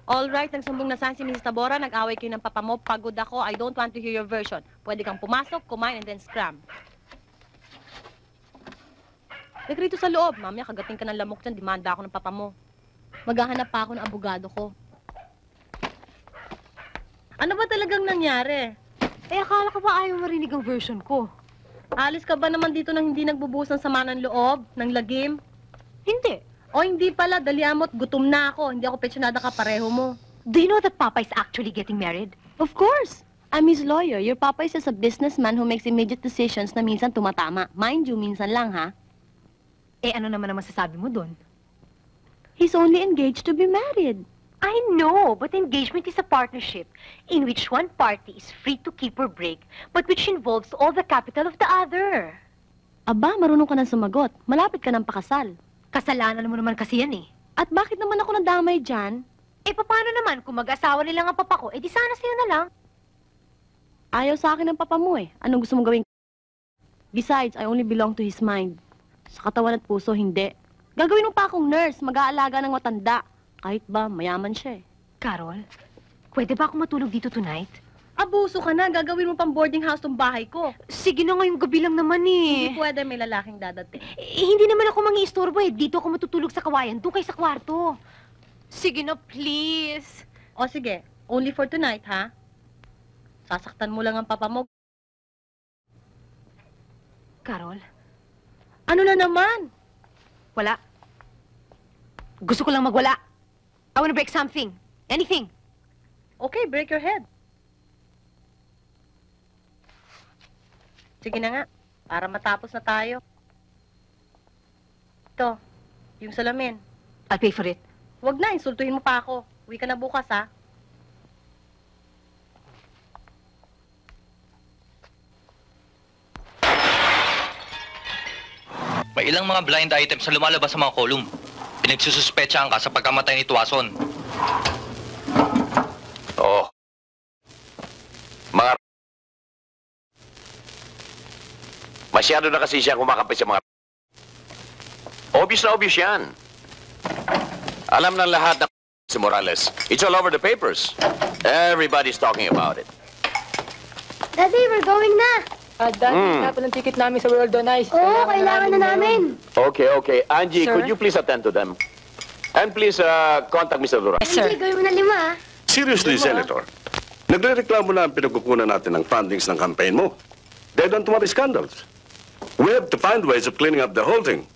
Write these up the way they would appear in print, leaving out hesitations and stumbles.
All right, nagsumbong na saan si Mrs. Tabora, nag-away kayo ng papa mo, pagod ako, I don't want to hear your version. Pwede kang pumasok, kumain, and then scram. Rito sa loob, mamaya kagating ka ng lamok dyan, demanda ako ng papa mo. Maghahanap pa ako ng abogado ko. Ano ba talagang nangyari? Eh, akala ko ba ayaw marinig ang version ko? Alis ka ba naman dito nang hindi nagbubuhos ng sama ng loob, ng lagim? Hindi. O hindi pala, dalian mo't gutom na ako. Hindi ako petsyonada kapareho mo. Do you know that Papa is actually getting married? Of course. I'm his lawyer. Your papa is just a businessman who makes immediate decisions na minsan tumatama. Mind you, minsan lang, ha? Eh, ano naman ang masasabi mo doon? He's only engaged to be married. I know, but engagement is a partnership in which one party is free to keep or break, but which involves all the capital of the other. Aba, marunong ka na sumagot. Malapit ka ng pakasal. Kasalanan mo naman kasi yan eh. At bakit naman ako nadamay dyan? Eh, paano naman kung mag-asawa nila ang papa ko? Eh, di sana sa'yo na lang. Ayaw sa akin ng papa mo eh. Anong gusto mong gawin? Besides, I only belong to his mind. Sa katawan at puso, hindi. Gagawin mo pa akong nurse, mag-aalaga ng matanda. Kahit ba, mayaman siya eh. Carol, pwede ba ako matulog dito tonight? Abuso ka na, gagawin mo pang boarding house tong bahay ko. Sige na, ngayong gabi lang naman eh. Hindi pwede, may lalaking dadating. Eh, hindi naman ako mangi-istorbo eh. Dito ako matutulog sa kawayan. Doon kayo sa kwarto. Sige na, please. O sige, only for tonight, ha? Sasaktan mo lang ang papa mo. Carol, Ano na naman? wala. Gusto ko lang magwala. I wanna break something. Anything. Okay, break your head. Sige na nga, para matapos na tayo. Ito, yung salamin. I'll pay for it. Huwag na, insultuhin mo pa ako. Uwi ka na bukas, ha? May ilang mga blind items na lumalabas sa mga column. Pinagsususpetsahan ka sa pagkamatay ni Tuason. Oo. Mga... Masyado na kasi siya kumakapit sa mga... Obvious na obvious yan. Alam ng lahat na si Morales. It's all over the papers. Everybody's talking about it. Daddy, we're going na. Daddy, pa ng ticket namin sa World on Ice. Oo, kailangan na namin. Okay, okay. Angie, Sir? could you please attend to them? And please contact Mr. Duran. Yes, sir. Hindi, gawin mo na 5, Seriously, Senator. Nagre-reklamo na ang pinagkukunan natin ng fundings ng campaign mo. They don't want scandals. We have to find ways of cleaning up the whole thing.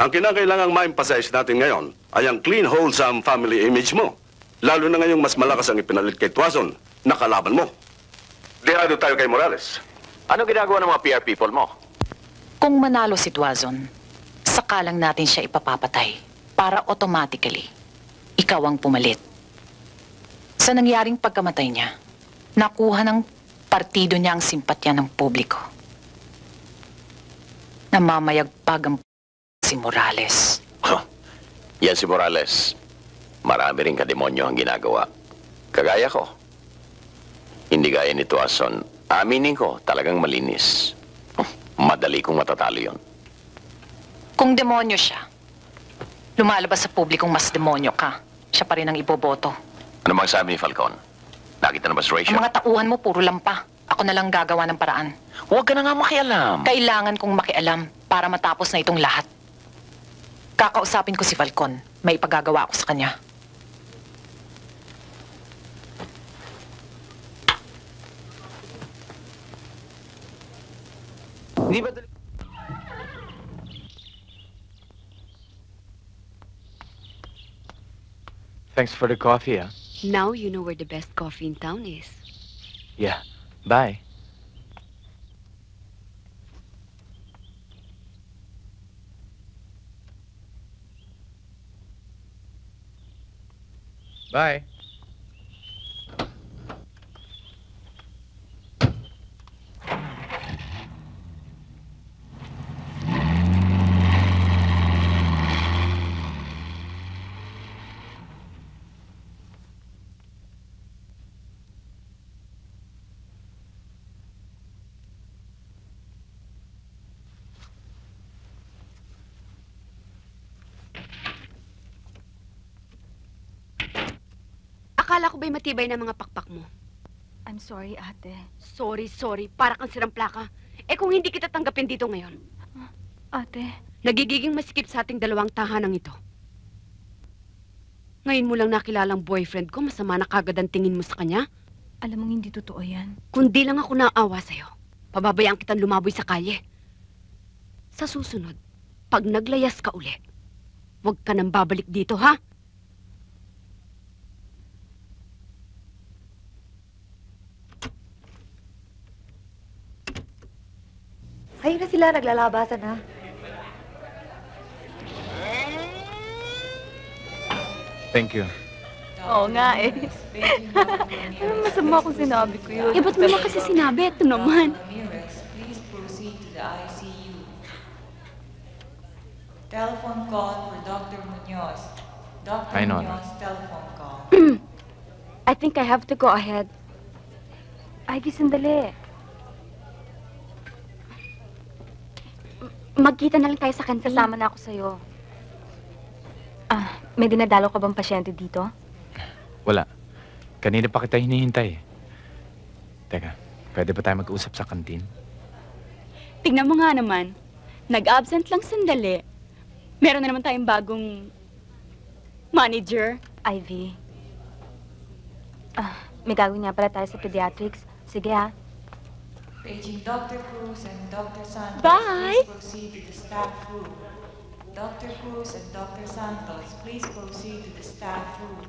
Ang kinakailangang ma-emphasize natin ngayon ay ang clean, wholesome family image mo. Lalo na ngayong mas malakas ang ipinalit kay Tuason na kalaban mo. Dihado tayo kay Morales. Ano ginagawa ng mga PR people mo? Kung manalo si Tuazon, saka lang natin siya ipapapatay para automatically ikaw ang pumalit. Sa nangyaring pagkamatay niya, nakuha ng partido niya ang simpatya ng publiko. Namamayagpag ang si Morales. Yan si Morales. Marami rin kademonyo ang ginagawa. Kagaya ko. Hindi gaya ni Tuason. Aminin ko, talagang malinis. Madali kong matatalo yun. Kung demonyo siya, lumalabas sa publikong mas demonyo ka. Siya pa rin ang iboboto. Ano bang sabi ni Falcon? Nakita na ba si Rachel? Ang mga tauhan mo, puro lampa. Ako na lang gagawa ng paraan. Huwag ka na nga makialam. Kailangan kong makialam para matapos na itong lahat. Kakausapin ko si Falcon. May ipagagawa ako sa kanya. Thanks for the coffee, ah. Now you know where the best coffee in town is. Yeah. Bye. Bye. Akala ko ba'y matibay na mga pakpak mo? I'm sorry, ate. Sorry. Para kang sirang plaka. Eh kung hindi kita tanggapin dito ngayon, Ate, nagigiging masikip sa ating dalawang tahanang ito. Ngayon mo lang nakilalang boyfriend ko, masama na kagad ang tingin mo sa kanya. alam mong hindi totoo yan. Kundi lang ako naawa sa'yo, pababayaan kitang lumaboy sa kalye. Sa susunod, pag naglayas ka uli, huwag ka nang babalik dito, ha? Ayun na sila, naglalabasan na. Thank you. Oo nga eh. Anong masama kung sinabi ko yun? Eh, ba't mo naman kasi sinabi? Ito naman. Please proceed to the ICU. Telephone call for Dr. Munoz. Dr. I know. Munoz, telephone call. I think I have to go ahead. Ivy, sandali. Magkita na lang tayo sa kantin. Sasama na ako sa'yo. May dinadalo ka bang pasyente dito? Wala. Kanina pa kita hinihintay. Teka, pwede ba tayo mag-usap sa kantin? Tingnan mo nga naman. Nag-absent lang sandali. Meron na naman tayong bagong manager. Ivy. May gagawin nga pala tayo sa pediatrics. Sige ha. Paging Dr. Cruz and Dr. Santos. Bye. Please proceed to the staff room. Dr. Cruz and Dr. Santos, please proceed to the staff room.